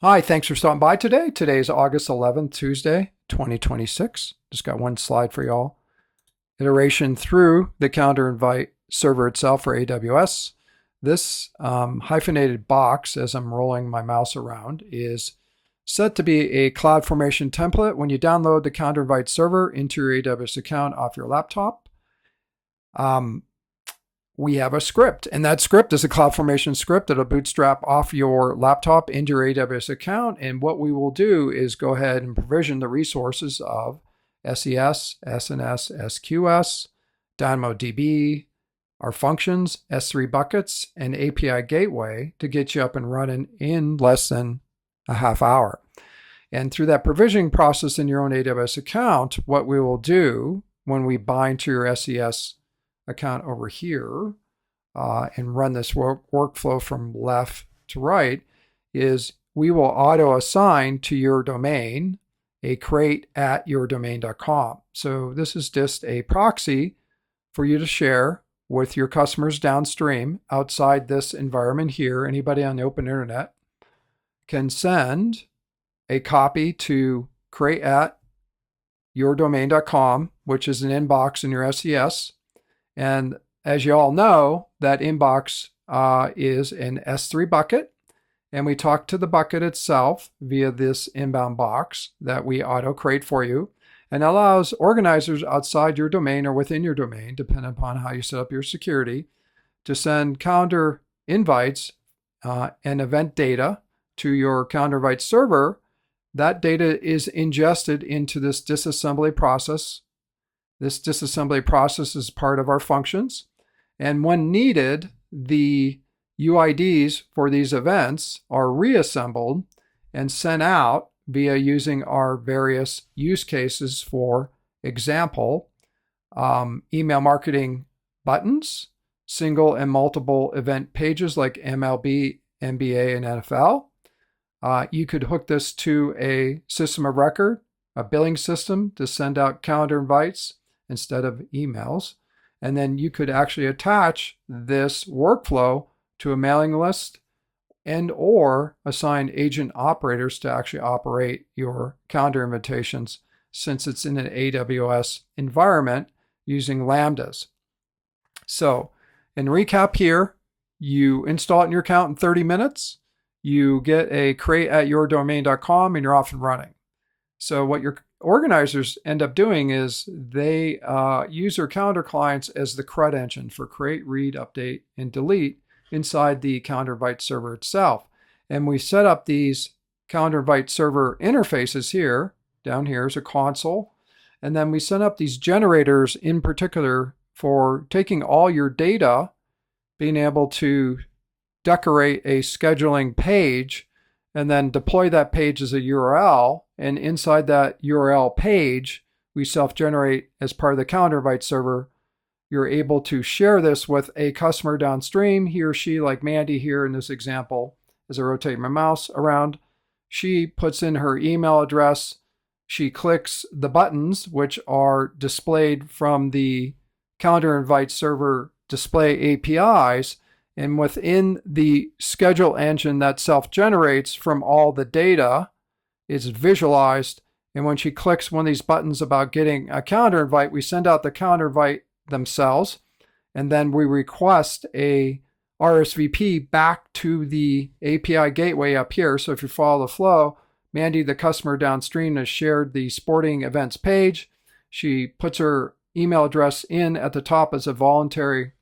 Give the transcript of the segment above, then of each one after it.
Hi, thanks for stopping by today. Today is August 11th, Tuesday, 2026. Just got one slide for y'all. Iteration through the calendar invite server itself for AWS. This hyphenated box, as I'm rolling my mouse around, is set to be a CloudFormation template when you download the calendar invite server into your AWS account off your laptop. We have a script, and that script is a CloudFormation script that'll bootstrap off your laptop into your AWS account. And what we will do is go ahead and provision the resources of SES, SNS, SQS, DynamoDB, our functions, S3 buckets, and API gateway to get you up and running in less than a half hour. And through that provisioning process in your own AWS account, what we will do when we bind to your SES account over here and run this workflow from left to right is we will auto assign to your domain a create@yourdomain.com. So this is just a proxy for you to share with your customers downstream outside this environment here. Anybody on the open internet can send a copy to create@yourdomain.com, which is an inbox in your SES. And as you all know, that inbox is an S3 bucket. And we talk to the bucket itself via this inbound box that we auto create for you, and allows organizers outside your domain or within your domain, depending upon how you set up your security, to send calendar invites and event data to your calendar invite server. That data is ingested into this disassembly process. This disassembly process is part of our functions. And when needed, the UIDs for these events are reassembled and sent out via using our various use cases. For example, email marketing buttons, single and multiple event pages like MLB, NBA, and NFL. You could hook this to a system of record, a billing system to send out calendar invites instead of emails. And then you could actually attach this workflow to a mailing list and or assign agent operators to actually operate your calendar invitations, since it's in an AWS environment using Lambdas. So in recap here, you install it in your account in 30 minutes. You get a create@yourdomain.com and you're off and running. So what your organizers end up doing is they use their calendar clients as the CRUD engine for create, read, update, and delete inside the calendar invite server itself. And we set up these calendar invite server interfaces here. Down here is a console. And then we set up these generators in particular for taking all your data, being able to decorate a scheduling page, and then deploy that page as a URL. And inside that URL page, we self-generate as part of the calendar invite server. You're able to share this with a customer downstream. He or she, like Mandy here in this example, as I rotate my mouse around, she puts in her email address. She clicks the buttons, which are displayed from the calendar invite server display APIs. And within the schedule engine that self-generates from all the data, it's visualized. And when she clicks one of these buttons about getting a calendar invite, we send out the calendar invite themselves. And then we request a RSVP back to the API gateway up here. So if you follow the flow, Mandy, the customer downstream, has shared the sporting events page. She puts her email address in at the top as a voluntary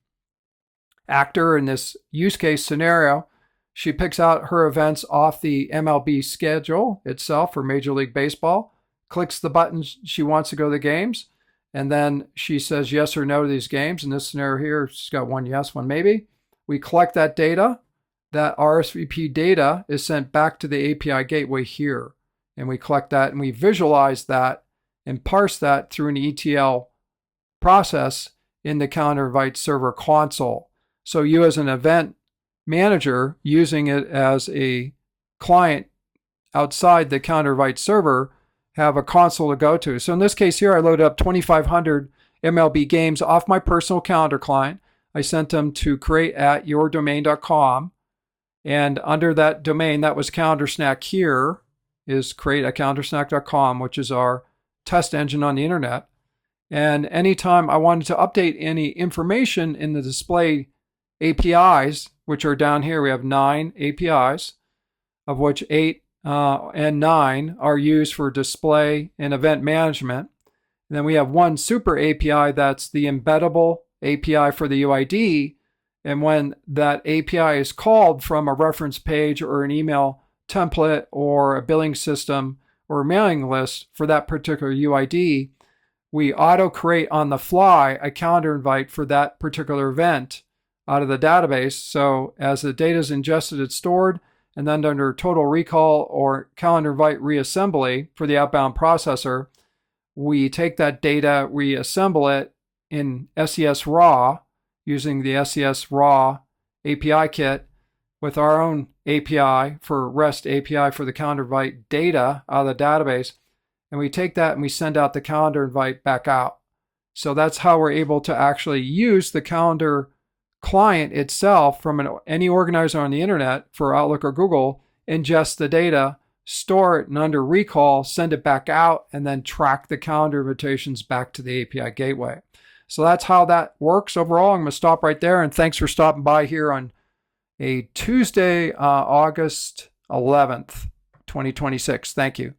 actor in this use case scenario. She picks out her events off the MLB schedule itself for Major League Baseball, clicks the buttons she wants to go to the games, and then she says yes or no to these games. In this scenario here, she's got one yes, one maybe. We collect that data. That RSVP data is sent back to the API gateway here. And we collect that and we visualize that and parse that through an ETL process in the calendar invite server console. So you as an event manager using it as a client outside the calendar invite server have a console to go to. So in this case here, I loaded up 2,500 MLB games off my personal calendar client. I sent them to create@yourdomain.com. And under that domain, that was Calendar Snack here, is createacalendarsnack.com, which is our test engine on the internet. And anytime I wanted to update any information in the display APIs, which are down here, we have 9 APIs, of which 8 and 9 are used for display and event management. And then we have one super API that's the embeddable API for the UID. And when that API is called from a reference page or an email template or a billing system or a mailing list for that particular UID, we auto-create on the fly a calendar invite for that particular event out of the database. So as the data is ingested, it's stored, and then under total recall or calendar invite reassembly for the outbound processor, we take that data, we assemble it in SES Raw using the SES Raw API kit with our own API for REST API for the calendar invite data out of the database. And we take that and we send out the calendar invite back out. So that's how we're able to actually use the calendar client itself from any organizer on the internet for Outlook or Google, ingest the data, store it, and under recall, send it back out, and then track the calendar invitations back to the API gateway. So that's how that works overall. I'm going to stop right there, and thanks for stopping by here on a Tuesday, August 11th, 2026. Thank you.